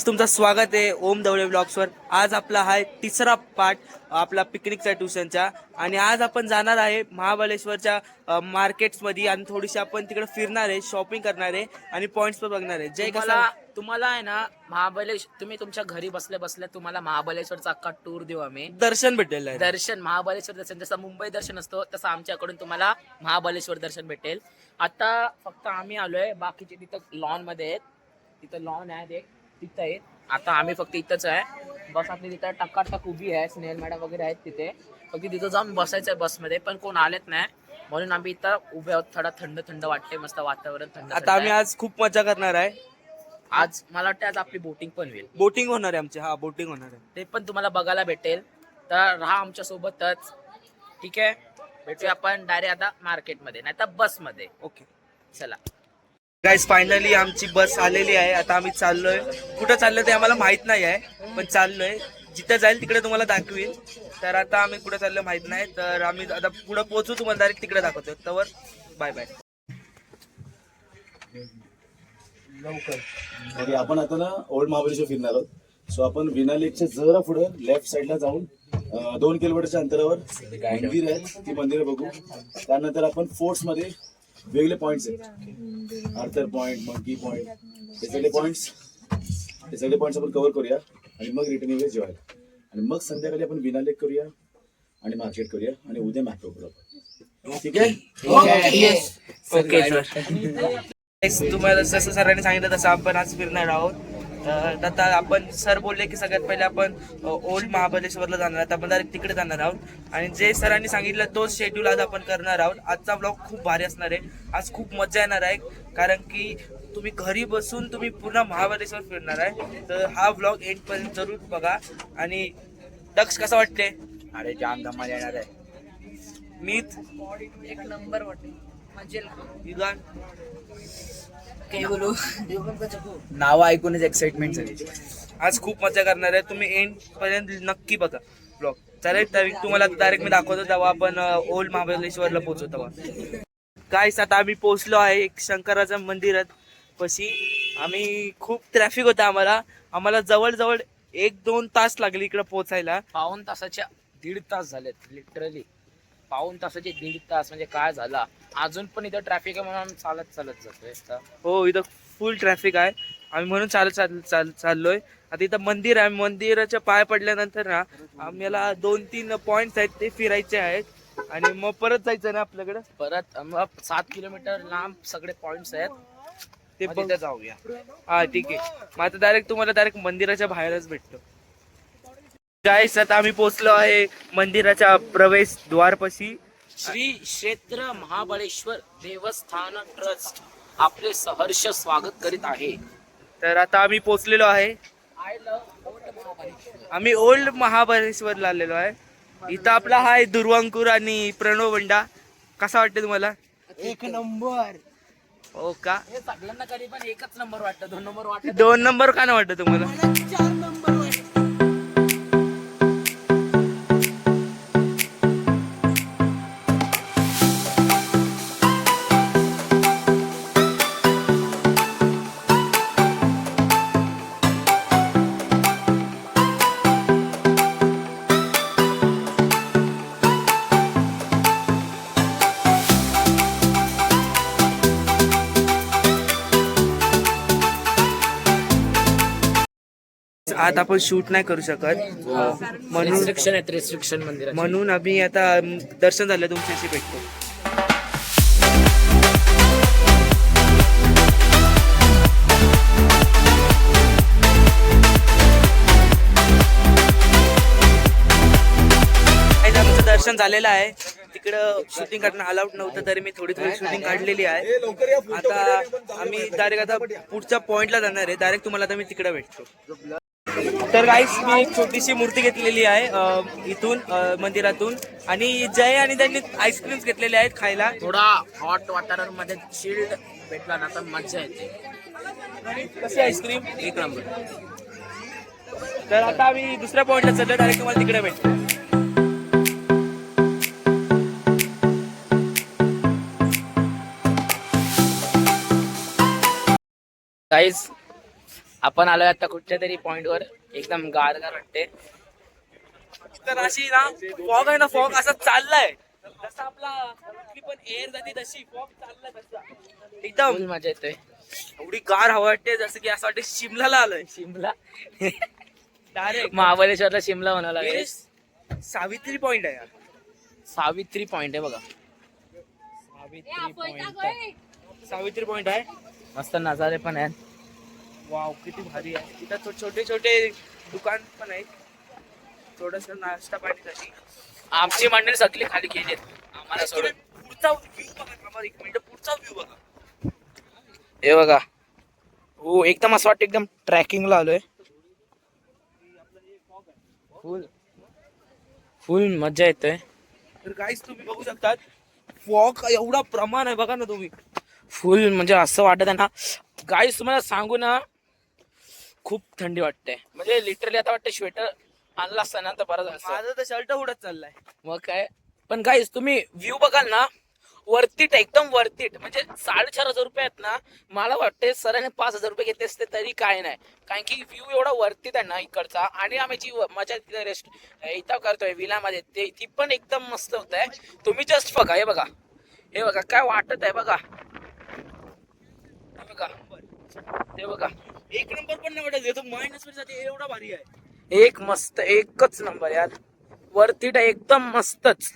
तुमचं स्वागत आहे ओम दवळे ब्लॉग्सवर. आज आपला हा तिसरा पार्ट आपला पिकनिकचा ट्युशनचा. आणि आज आपण जाणार आहे महाबळेश्वरच्या मार्केट्समध्ये आणि थोडीशी आपण तिकडे फिरणार आहे, शॉपिंग करणार आहे आणि पॉइंट्स पण बघणार आहे. जय कसा तुम्हाला आहे ना तुम्ही तुमच्या घरी बसल्या बसल्या तुम्हाला महाबळेश्वरचा अख्खा टूर देऊ आम्ही. दर्शन भेटेल. दर्शन महाबळेश्वर दर्शन जसं मुंबई दर्शन असतो तसं आमच्याकडून तुम्हाला महाबळेश्वर दर्शन भेटेल. आता फक्त आम्ही आलोय, बाकीचे तिथं लॉन मध्ये आहेत, तिथं लॉन आहे तिथं आहे. आता आम्ही फक्त इथंच आहे, बस आपली तिथं टक्काटक उभी आहे, स्नेहल मॅडम वगैरे आहेत तिथे. फक्त तिथं जाऊन बसायचं आहे बसमध्ये, पण कोण आलेत नाही म्हणून आम्ही इथं उभे आहोत. थोडा थंड थंड वाटते, मस्त वातावरण थंड. आता आम्ही आज खूप मजा करणार आहे. आज मला वाटतं आज आपली बोटिंग पण होईल. बोटिंग होणार आहे आमची. हा, बोटिंग होणार आहे, ते पण तुम्हाला बघायला भेटेल. तर राहा आमच्या सोबतच, ठीक आहे. भेटूया आपण डायरेक्ट आता मार्केटमध्ये, नाही तर बसमध्ये. ओके, चला गाईज. फायनली आमची बस आलेली आहे. आता आम्ही चाललोय. कुठं चाललोय ते आम्हाला माहित नाही आहे, पण चाललोय. जिथं जाईल तिकडे तुम्हाला दाखवील. तर आता आम्ही कुठं चाललोय माहित नाही, तर आम्ही आता पुढे पोहोचू, तुम्हाला डायरेक्ट तिकडे दाखवतो. तर बाय बाय. ओके, आपण आता ना ओल्ड महाबळेश्वर फिरणार आहोत. सो आपण विना लेकच्या जरा पुढे लेफ्ट साईडला जाऊन 2 किलोमीटरच्या अंतरावर मंदिर आहेत, ती मंदिरं बघू. त्यानंतर आपण फोर्ट्स मध्ये वेगळे पॉइंट्स आहेत, आर्थर पॉइंट, मंकी पॉइंट, हे सगळे पॉइंट्स आपण कव्हर करूया आणि मग रिटर्न येऊया जेवायला. आणि मग संध्याकाळी आपण विना लेक करूया आणि मार्केट करूया आणि उद्या मॅप्रो करू आपण. ठीक आहे? ओके. तुम्हाला जसं सरांनी सांगितलं तसं आपण आज फिरणार आहोत. आता आपण सर बोलले की सगळ्यात पहिले आपण ओल्ड महाबळेश्वरला जाणार आहोत. आपण डायरेक्ट तिकडे जाणार आहोत आणि जे सरांनी सांगितलं तोच शेड्यूल आज आपण करणार आहोत. आजचा ब्लॉग खूप भारी असणार आहे. आज खूप मजा येणार आहे, कारण की तुम्ही घरी बसून तुम्ही पूर्ण महाबळेश्वर फिरणार आहे. तर हा ब्लॉग एंड पर्यंत जरूर बघा. आणि दक्ष कसं वाटते? अरे जाम धमाल येणार आहे. मीत एक नंबर वाटेल मजेल. युगान काय बोलू, नाव ऐकूनच एक्साइटमेंट झाली. आज खूप मजा करणार आहे. तुम्ही एंड पर्यंत नक्की बघा ब्लॉग. चालेल, तुम्हाला डायरेक्ट मी दाखवतो तेव्हा आपण ओल्ड महाबळेश्वरला पोहोचू. तेव्हा काय आता आम्ही पोहोचलो आहे एक शंकराच्या मंदिरात पशी. आम्ही खूप ट्रॅफिक होता, आम्हाला जवळजवळ 1-2 तास लागले इकडे पोहोचायला. पाऊण तासाच्या 1.5 तास झालेत, लिटरली पाऊण तासाचे 1.5 तास. म्हणजे काय झाला, अजून पण इथं ट्रॅफिक आहे म्हणून चालत जातोय. हो, इथं फुल ट्रॅफिक आहे. आम्ही म्हणून चाललोय. आता इथं मंदिर आहे, मंदिराच्या पाय पडल्यानंतर ना आम्हाला 2-3 पॉइंट्स आहेत ते फिरायचे आहेत आणि मग परत जायचं ना आपल्याकडे. परत मग 7 किलोमीटर लांब सगळे पॉइंट्स आहेत, ते मग तिथे जाऊया. हा, ठीक आहे. मग आता डायरेक्ट मंदिराच्या बाहेरच भेटतो. गाईस, आता आम्ही पोहोचलो आहे मंदिराच्या प्रवेश द्वारपाशी. श्री क्षेत्र महाबळेश्वर देवस्थान ट्रस्ट आपले सहर्ष स्वागत करीत आहे. तर आता आम्ही पोहोचलेलो आहे. I love old Mahabaleshwar. आम्ही ओल्ड महाबळेश्वरला आलेलो आहे. इथं आपला हाय दुर्वांकुर आणि प्रणव बंडा. कसा वाटते तुम्हाला? एक नंबर. हो का? हे सगळ्यांना कधी पण एकच नंबर वाटतं, 2 नंबर वाटत. 2 नंबर का नाही वाटत तुम्हाला? 4 नंबर वाटतं. आता आपण शूट नाही करू शकत, रिस्ट्रिक्शन मंदिर म्हणून आम्ही आता दर्शन झालं तुमच्याशी भेटतो. आमचं दर्शन झालेलं आहे. तिकडं शूटिंग करणं अलाउड नव्हतं, तरी मी थोडी शूटिंग काढलेली आहे. आता आम्ही डायरेक्ट आता पुढच्या पॉइंटला जाणार आहे. डायरेक्ट तुम्हाला आता मी तिकडे भेटतो. तर गाईस, मी एक छोटीशी मूर्ती घेतलेली आहे इथून मंदिरातून, आणि जय आणि त्यांनी आईस्क्रीम्स घेतलेले आहेत खायला. थोडा हॉट वातावरण मध्ये शिल्ड भेटला ना तर मजा येते. कशी आईस्क्रीम? एक नंबर. तर आता आम्ही दुसऱ्या पॉइंटला चाललो. डायरेक्ट तुम्हाला तिकडे भेटतो. गाईज, आपण आलोय आता कुठच्या तरी पॉइंट वर एकदम गारगार वाटते. तर अशी ना फॉग आहे ना, फॉग असा चाललाय जसा आपला कुठली पण एअर जाते तशी फॉग चाललाय तसा एकदम फुल मजा येतोय. एवढी गार हवा वाटते जसं की असं वाटते शिमलाला आलोय. शिमला डायरेक्ट महाबळेश्वरला शिमला म्हणावं लागेल. सावित्री पॉइंट आहे यार. सावित्री पॉइंट आहे बघा. सावित्री पॉइंट आहे. मस्त नजारे पण आहेत. वाव किती भारी आहे. तिथं छोटे छोटे दुकान पण आहेत. थोडस नाश्ता पाणीसाठी. आमची मंडळी सगळी खाली गेलीत आम्हाला सोडून. पुढचा व्ह्यू बघा थांबा एक मिनिट. पुढचा व्ह्यू बघा. हे बघा. हो एकदम असं वाटतं एकदम ट्रॅकिंगला आलोय. फुल फुल मजा येतोय. तर गाईस तुम्ही बघू शकतात फॉग एवढा प्रमाण आहे बघा ना तुम्ही. फुल म्हणजे असं वाटत आहे ना गाईस, तुम्हाला सांगू ना खूप थंडी वाटते. म्हणजे लिटरली आता वाटतं स्वेटर आणला असता ना तर बरं झालं असतं. माझं तर शर्ट उडत चाललाय. मग काय. पण गाईस तुम्ही व्ह्यू बघाल ना वरतीट एकदम वरतीट. म्हणजे 4,500 रुपये आहेत ना. मला वाटते सरांनी 5,000 रुपये घेतले असते तरी काय नाही. कारण की व्ह्यू एवढा वरतीट आहे ना इकडचा. आणि आम्ही जी मजा तिथे रेस्ट इथं करतोय विलामध्ये ते ती पण एकदम मस्त होत आहे. तुम्ही जस्ट बघा. हे बघा हे बघा काय वाटत आहे बघा. हे बघा ते बघा. एक नंबर पण नाही वाटत. मायनस मध्ये एवढा भारी आहे. एक मस्त एकच नंबर यार. वरतीट आहे एकदम मस्तच.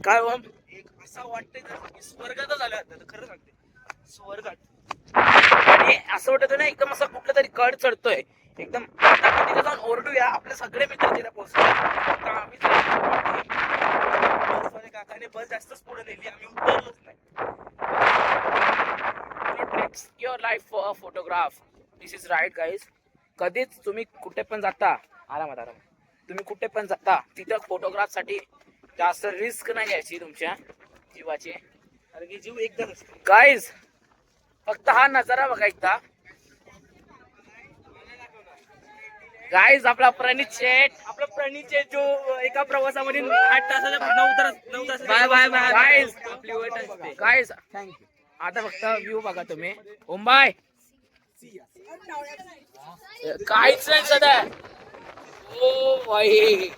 काय हो एक असा वाटतंय जसं की स्वर्गातच आलं आता. खरं सांगते स्वर्गात. आणि असं वाटत ना एकदम असं कुठलं तरी कड चढतोय एकदम. आता आपण तिथे जाऊन ओरडूया. आपले सगळे मित्र तिथे पोहोचले. आता आम्ही बसवाले काकाने बस जास्तच पुढे नेली. आम्ही उतरलोच नाही. Your life for photograph. This is right guys. कधीच तुम्ही कुठे पण जाता आरामात तुम्ही कुठे पण जाता तिथं फोटोग्राफ साठी जास्त रिस्क नाही घ्यायची तुमच्या जीवाची. कारण की जीव एकदा नसतो. गाईज फक्त हा नजारा बघा एकदा. गाईज आपला प्रणित शेठ. आपला प्रणीचे जो एका प्रवासामध्ये 8 तासाच्या 9 तास बाय बाय बाय गाईज. आपली वेट असते. गाईज आता फक्त व्ह्यू बघा तुम्ही. मुंबई काहीच नाही सध्या. ओ भाई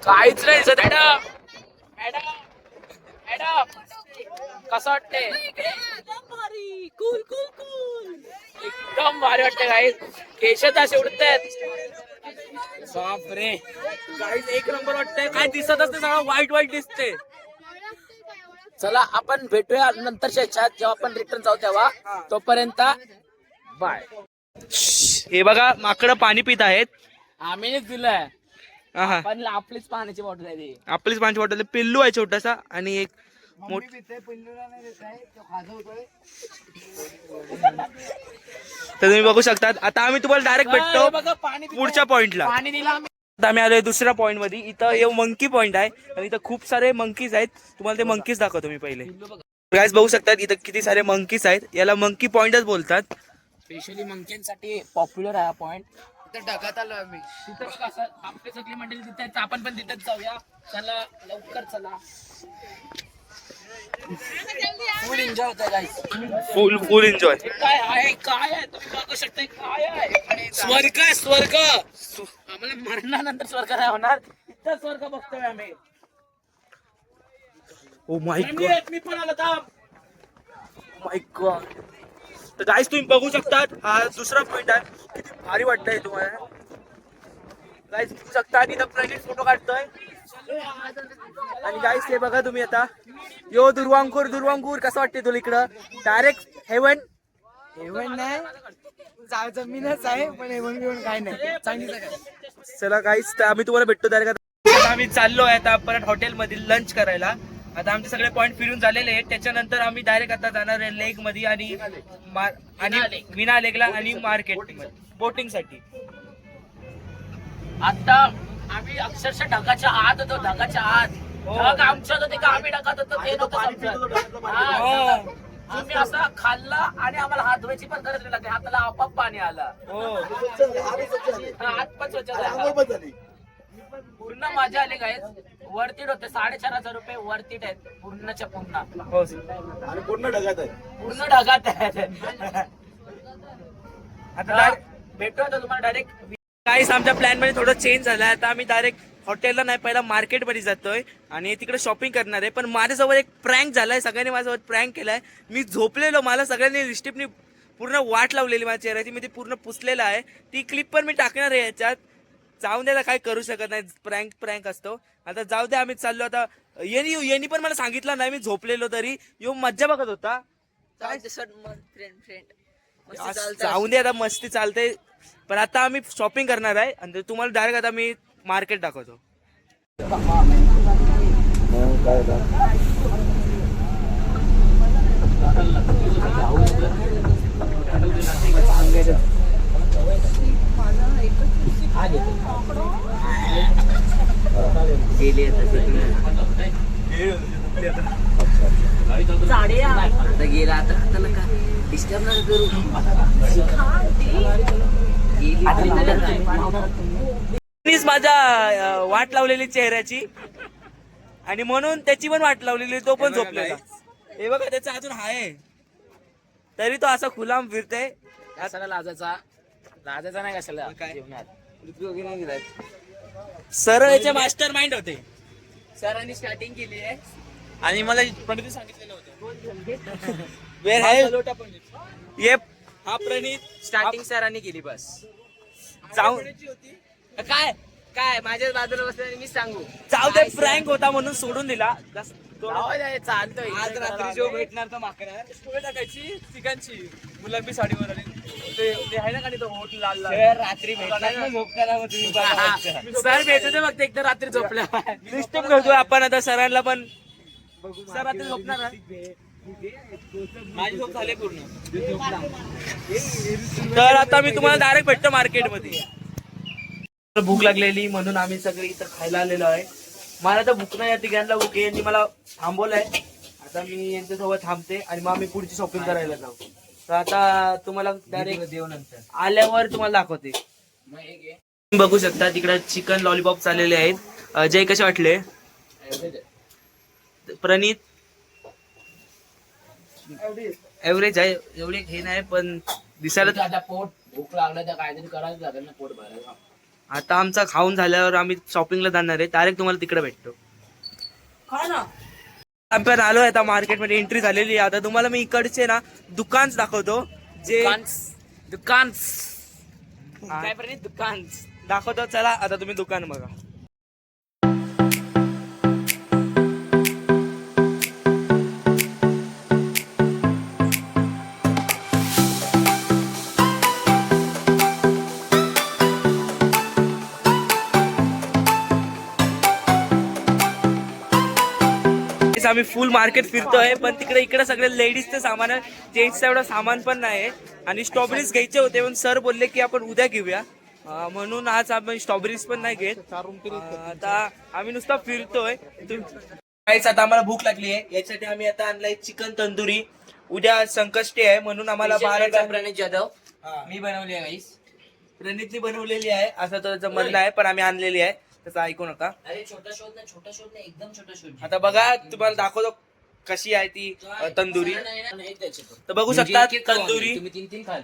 काहीच नाही सध्या. मॅडम मॅडम मॅडम कसं वाटते. Cool cool cool. एकदम भारी वाटते गाईज. केशत असे उडत आहेत. बापरे गाईज एक नंबर वाटतंय. काय दिसतच नाही. सगळं वाईट वाईट दिसते. चला आपण भेटूया नंतरच्या ह्याच्यात जेव्हा आपण रिटर्न जाऊ तेव्हा. तोपर्यंत बाय. हे बघा माकडं पाणी पित आहेत. आम्हीच दिलंय. हा पण आपलीच पाण्याची बॉटल आहे ती. आपलीच पाण्याची बॉटल. पिल्लू आहे छोटासा आणि एक तर तुम्ही बघू शकतात. आता आम्ही तुम्हाला डायरेक्ट भेटतो बघा पाणी पुढच्या पॉइंटला. पाणी दिलं आम्ही. आता आम्ही आलोय दुसऱ्या पॉइंट मध्ये. इथं हे मंकी पॉइंट आहे आणि इथं खूप सारे मंकीज आहेत. तुम्हाला ते मंकीज दाखवतो मी पहिले. गाईज बघू शकतात इथं किती सारे मंकीज आहेत. याला मंकी पॉइंटच बोलतात. स्पेशली मंकींसाठी पॉप्युलर आहे हा पॉइंट. तर ढगात आलो आम्ही. तिथं बघा असं आपली सगळी मंडळी तिथे आहेत. आपण पण तिथेच जाऊया. चला लवकर चला. फुल एन्जॉय होतोय गाईस. फुल एन्जॉय. काय आहे काय आहे तुम्ही बघू शकता. काय आहे स्वर्ग आहे स्वर्ग. आम्हाला मरणानंतर स्वर्ग नाही होणार. इथं स्वर्ग बघतोय आम्ही. Oh my God. मी पण आलो थांब. माय गॉड. तर गाईस तुम्ही बघू शकतात हा दुसरा पॉइंट आहे. किती भारी वाटतंय तुम्हाला. गाईस बघू शकता इथं प्रणित फोटो काढतोय. आणि गाईस हे बघा तुम्ही आता. यो दुर्वांकूर कसं वाटते तुला इकडं. Direct haven. हेवन नाही जमीनच आहे पण हेवन बिवन काय नाही. चांगली जागा आहे. चला गाईस तर आम्ही तुम्हाला भेटतो डायरेक्ट. आता आम्ही चाललोय आता परत हॉटेलमध्ये लंच करायला. आता आमचे सगळे पॉइंट फिरून झालेले आहेत. त्याच्यानंतर आम्ही डायरेक्ट आता जाणार आहे लेक मध्ये आणि विना लेकला आणि मार्केट बोटिंग साठी. आता आम्ही अक्षरशः ढगाच्या आत होतो. ढगाच्या आत ढग आमच्यात होते का आम्ही ढगात होतो ते नव्हतं समजत. हा, आम्ही असा खाल्ला आणि आम्हाला हात धुवायची पण गरज नाही लागली. हाताला आपाप पाणी आला. हात पण स्वच्छ झाला. पूर्ण मजा आली गाईस. वरतीट होते 4,500 रुपये वरतीट आहेत पूर्णच्या पूर्ण. हो आणि पूर्ण ढगात आहे. पूर्ण ढगात आहेत. आता भेटू आता तुम्हाला डायरेक्ट. काहीच आमच्या प्लॅन मध्ये थोडं चेंज झालं. आता आम्ही डायरेक्ट हॉटेलला नाही, पहिला मार्केटमध्ये जातोय आणि तिकडे शॉपिंग करणार आहे. पण माझ्यासोबत एक प्रँक झालाय, सगळ्यांनी माझ्यासोबत प्रँक केलाय. मी झोपलेलो, मला सगळ्यांनी लिस्टिपनी पूर्ण वाट लावलेली माझ्या चेहऱ्याची. मी ती पूर्ण पुसलेलं आहे. ती क्लिप पण मी टाकणार आहे याच्यात. जाऊन द्यायला काय करू शकत नाही, प्रँक असतो. आता जाऊ द्या, आम्ही चाललो. आता येणी पण मला सांगितलं नाही, मी झोपलेलो तरी येऊ मज्जा बघत होता. जाऊन दे, आता मस्ती चालते. पण आता आम्ही शॉपिंग करणार आहे आणि तुम्हाला डायरेक्ट आता मी मार्केट दाखवतो. गेला आता नका डिस्टर्ब नका करू. मीच माझ्या वाट लावलेली चेहऱ्याची आणि म्हणून त्याची पण वाट लावलेली, तो पण झोपलेला. हे बघा त्याचा अजून आहे तरी तो असा खुलाम फिरते. कशाला लाजाचा नाही कशाला जीवनात. सर याचे मास्टर माइंड होते. सरांनी स्टार्टिंग केली आहे आणि मला प्रणित सांगितलेलं होतं वेर आहे ये हा प्रणित स्टार्टिंग सरांनी केली बस. जाऊन काय काय माझ्याच बाजूला बसल्याने मी सांगू. जाऊ दे, प्रँक होता म्हणून सोडून दिला. चालतोय. आज रात्री जो भेटणार तर माकणार स्टोरी टाकायची चिकनची गुलाबी साडीवर आणि ते आहे ना, तो होट लाल रात्री सर भेटतो फक्त एकदा रात्री झोपल्या. सिस्टम करतोय आपण आता सरांना पण. सर रात्री झोपणार माझी झोप झाली पूर्ण. तर आता मी तुम्हाला डायरेक्ट भेटतो मार्केटमध्ये. भूक लागलेली म्हणून आम्ही सगळे इथं खायला आलेलो आहे. मला तर भूक नाही, या तिघांना भूक आहे. यांनी मला थांबवलंय. आता मी यांच्यासोबत थांबते आणि मग आम्ही पुढची शॉपिंग करायला जाऊ. तर आता तुम्हाला डायरेक्ट आल्यावर तुम्हाला दाखवते. बघू शकता तिकडे चिकन लॉलीपॉप चाललेले आहेत. जय कसे वाटले प्रणित? एव्हरेज आहे, एवढे हे नाही पण दिसायला. आता पोट भूक लागलं तर काहीतरी करायचं लागेल ना पोट भरायला. आता आमचा खाऊन झाल्यावर आम्ही शॉपिंगला जाणार आहे. डायरेक्ट तुम्हाला तिकडे भेटतो. आपण आलोय आता मार्केटमध्ये, एंट्री झालेली आहे. आता तुम्हाला मी इकडचे ना दुकान दाखवतो जे दुकान काय प्रणित दुकान दाखवतो. चला आता तुम्ही दुकान बघा. आम्ही फुल मार्केट फिरतोय पण तिकडे इकडे सगळे लेडीजचं सामान आहे, जेंट्सचं एवढं सामान पण नाही. आणि स्ट्रॉबेरीज घ्यायचे होते पण सर बोलले की आपण उद्या घेऊया, म्हणून आज आपण स्ट्रॉबेरीज पण नाही घेत. आता आम्ही नुसतं फिरतोय. काहीच आता आम्हाला भूक लागली आहे, यासाठी आम्ही आता आणलाय चिकन तंदुरी. उद्या संकष्टी आहे म्हणून आम्हाला बाहेर. प्रणित जाधव मी बनवली आहे गाईस. प्रणितनी बनवलेली आहे असं त्याचं म्हणणं आहे, पण आम्ही आणलेली आहे, त्याचं ऐकू नका. अरे छोटा शोध ना एकदम छोटा शोध. आता बघा तुम्हाला दाखवतो कशी आहे ती तंदुरी. तर बघू शकता तंदुरी. तुम्ही 3 खाल.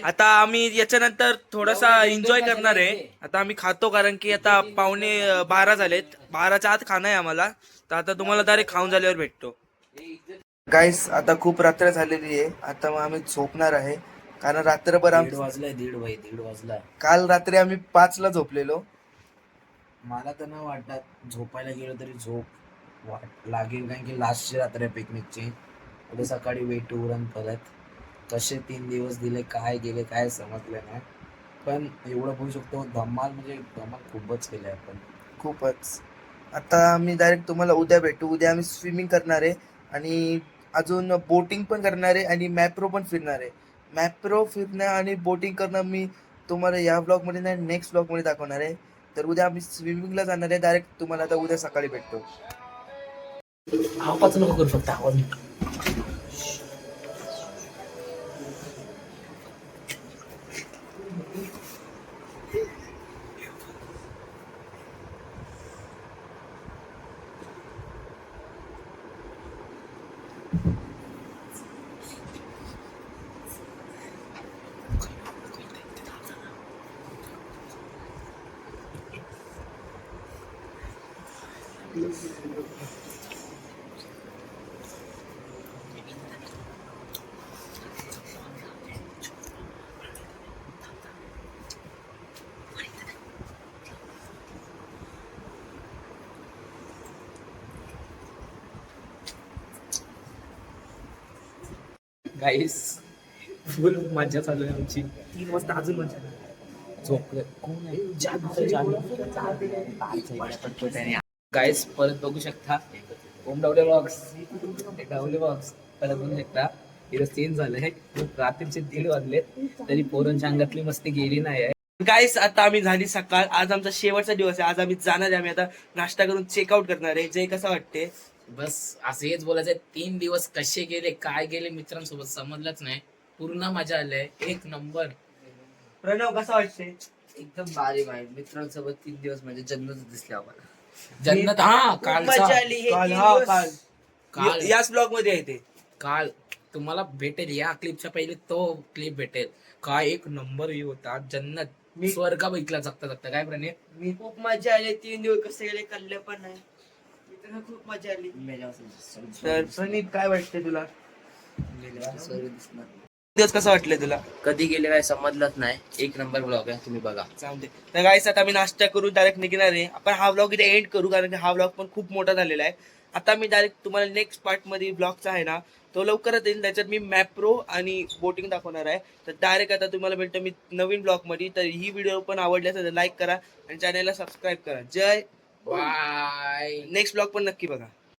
आता आम्ही याच्यानंतर थोडासा एन्जॉय करणार आहे. आता आम्ही खातो कारण की आता 11:15 झालेत, 12च्या आत खाणं आहे आम्हाला. तर आता तुम्हाला डायरेक्ट खाऊन झाल्यावर भेटतो. गाईस आता खूप रात्र झालेली आहे, आता मग आम्ही झोपणार आहे कारण रात्रभर दीड वाजला. काल रात्री आम्ही 5ला झोपलेलो. मला तर नाही वाटत झोपायला गेलो तरी झोप लागेल, कारण की लास्टची रात्र आहे पिकनिकची. उद्या सकाळी वेट उरण परत. कसे 3 दिवस दिले, काय गेले काय समजलं नाही, पण एवढं बोलू शकतो धमाल म्हणजे धमाल खूपच केली आपण, खूपच. आता आम्ही डायरेक्ट तुम्हाला उद्या भेटू. उद्या आम्ही स्विमिंग करणार आहे आणि अजून बोटिंग पण करणार आहे आणि मॅप्रो पण फिरणार आहे. मॅप्रो फिरणं आणि बोटिंग करणं मी तुम्हाला या ब्लॉगमध्ये नाही नेक्स्ट ब्लॉगमध्ये दाखवणार आहे. तर उद्या आम्ही स्विमिंगला जाणार आहे. डायरेक्ट तुम्हाला आता उद्या सकाळी भेटतो. आवाज नको करू फक्त आवाज. गाईस फुल मजा चालू आहे आमची. 3 वाजता अजून मजा. झोपले गाईस परत बघू शकता ओम डावले बॉक्स डावले बॉक्स परत बघू शकता. इथं सीन झालंय रात्रीचे 1:30 वाजलेत तरी पोरांच्या अंगातली मस्ती गेली नाही आहे. गाईस आता आम्ही झाली सकाळ. आज आमचा शेवटचा दिवस आहे. आज आम्ही जाणार आहे. आम्ही आता नाश्ता करून चेकआउट करणार आहे. जय कसं वाटते? बस असं हेच बोलायचंय 3 दिवस कसे गेले काय गेले मित्रांसोबत समजलंच नाही. पूर्ण मजा आले एक नंबर. प्रणव कसं वाटते? एकदम भारी भाई मित्रांसोबत 3 दिवस म्हणजे जन्नत दिसली आम्हाला. जन्नत. हा कालचा काल याच ब्लॉग मध्ये आहे ते. काल तुम्हाला भेटेल या क्लिपच्या पहिले तो क्लिप भेटेल. काय एक नंबर व्ह्यू होता. जन्नत स्वर्ग बघितला जगता जगता. काय प्रणय? मी खूप मजा आली. 3 दिवस कसे गेले कळले पण नाही. मित्रांनो खूप मजा आली. तर प्रणीत काय वाटते तुला? दिसणार दिवस कसं वाटलं तुला? कधी गेले काय समजलंच नाही. एक नंबर ब्लॉग आहे तुम्ही बघा. जाऊ दे. तर गाईस आता मी नाश्ता करून डायरेक्ट निघणार आहे. आपण हा ब्लॉग इथे एंड करू कारण की हा ब्लॉग पण खूप मोठा झालेला आहे. आता मी डायरेक्ट तुम्हाला नेक्स्ट पार्ट मध्ये ब्लॉगचा आहे ना तो लवकरच येईल. त्याच्यात मी मॅप्रो आणि बोटिंग दाखवणार आहे. तर डायरेक्ट आता तुम्हाला भेटतो मी नवीन ब्लॉग मध्ये. तर ही व्हिडिओ पण आवडली असेल तर लाईक करा आणि चॅनलला सबस्क्राईब करा. जय बाय. नेक्स्ट ब्लॉग पण नक्की बघा.